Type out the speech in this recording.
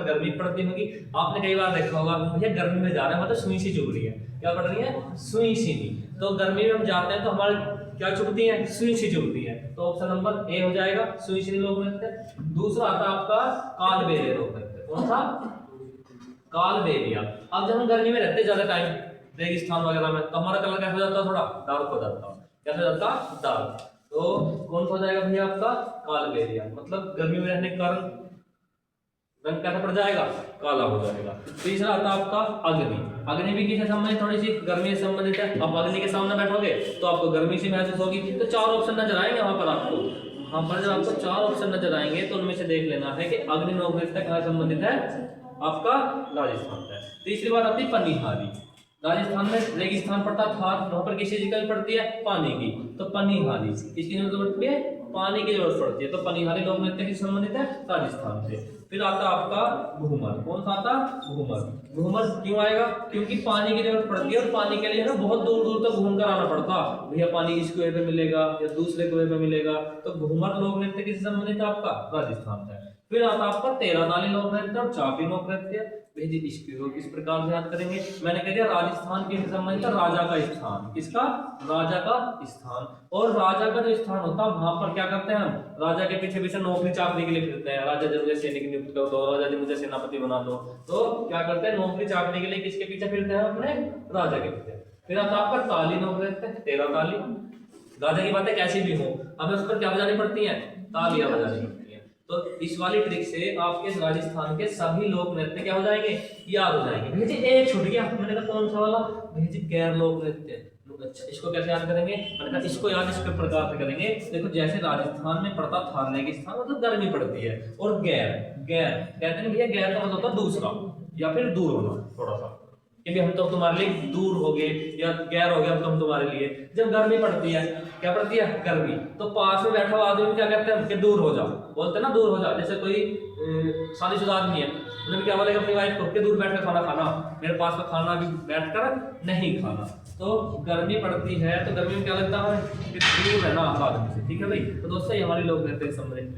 गर्मी पड़ती होगी। आपने कई बार देखा होगा भैया गर्मी में जा रहे हैं मतलब सुई सी चुभ रही है, क्या पड़ रही है, सुई सी नहीं। तो गर्मी में हम जाते हैं तो हमारे क्या चुभती है, सुई सी चुभती है। तो ऑप्शन नंबर ए हो जाएगा, सुई सी लोग नृत्य। दूसरा आता है आपका कालबेलिया लोक नृत्य। कौन सा, कालबेलिया। अब जब हम गर्मी में रहते ज्यादा टाइम रेगिस्तान वगैरह में तो हमारा कलर कैसा हो जाता है, थोड़ा डार्क हो जाता है। कैसा हो जाता है, डार्क। तो कौन सा हो जाएगा भैया आपका कालबेलिया, मतलब गर्मी में रहने के कारण रंग कैसा पड़ जाएगा, काला हो जाएगा। तीसरा आता है आपका अग्नि। अग्नि भी किससे संबंधित, थोड़ी सी गर्मी से संबंधित है। आप अग्नि के सामने बैठोगे तो आपको गर्मी से महसूस होगी। तो चार ऑप्शन नजर आएंगे वहां पर आपको, वहां पर जब आपको चार ऑप्शन नजर आएंगे तो उनमें से देख लेना है कि अग्नि लोक नृत्य कहाँ संबंधित है, आपका राजस्थान है। तीसरी बात आती है पनिहारी। राजस्थान में रेगिस्तान पड़ता था, वहां पर किस चीज की पड़ती है, पानी की। तो पनिहारी किसकी जरूरत पड़ती है, पानी की जरूरत पड़ती है। तो पनिहारी लोक नृत्य किससे संबंधित है, राजस्थान से। फिर आता आपका घूमर। कौन सा आता, घूमर। घूमर क्यों आएगा, क्योंकि पानी की जरूरत पड़ती है और पानी के लिए ना बहुत दूर दूर तक घूम कर आना पड़ता, भैया पानी इस कुएं पे मिलेगा या दूसरे कुएं पे मिलेगा। तो घूमर लोक नृत्य किससे संबंधित है, आपका राजस्थान से। फिर आता आपका 13 ताली लोक नृत्य और चापी लोक नृत्य। इसको किस प्रकार से याद करेंगे, मैंने कह दिया राजस्थान के संबंधित राजा का स्थान। किसका, राजा का स्थान। और राजा का जो स्थान होता है वहां पर क्या करते हैं हम, राजा के पीछे पीछे नौकरी चाकरी के लिए फिरते हैं। राजा जब मुझे सैनिक नियुक्त कर दो, राजा जी मुझे सेनापति बना दो, तो क्या करते हैं, नौकरी चाकरी के लिए किसके पीछे फिरते हैं, अपने राजा के पीछे। फिर आता आपका ताली लोक नृत्य, 13 ताली। राजा की बातें कैसी भी हो, हमें उस पर क्या बजानी पड़ती है, तालियां बजानी पड़ती है। तो इस वाली ट्रिक से आपके राजस्थान के सभी लोक नृत्य क्या हो जाएंगे, याद हो जाएंगे। भैया जी एक छूट गया, मैंने कहा कौन सा वाला, भैया जी गैर लोक नृत्य। अच्छा इसको कैसे याद करेंगे, मैंने कहा इसको याद इस प्रकार से करेंगे। देखो जैसे राजस्थान में पड़ता था रेगिस्तान मतलब गर्मी पड़ती है, और गैर, गैर कहते हैं भैया, गैर का मतलब होता है दूसरा या फिर दूर होना थोड़ा सा, कि हम तो तुम्हारे लिए दूर हो गए या गैर हो गया हम तो तुम्हारे लिए। जब गर्मी पड़ती है, क्या पड़ती है, गर्मी, तो पास में बैठा हुआ आदमी क्या कहते हैं कि दूर हो जा, बोलते हैं ना दूर हो जा। जैसे कोई शादीशुदा आदमी है, उन्हें क्या बोलेगा अपनी वाइफ को कि दूर बैठ कर खाना खाना, मेरे पास में खाना भी बैठ कर नहीं खाना। तो गर्मी पड़ती है तो गर्मी में क्या लगता है कि दूर रहना आदमी से, ठीक है भाई। तो दोस्तों ये हमारी लोक नृत्य संबंधित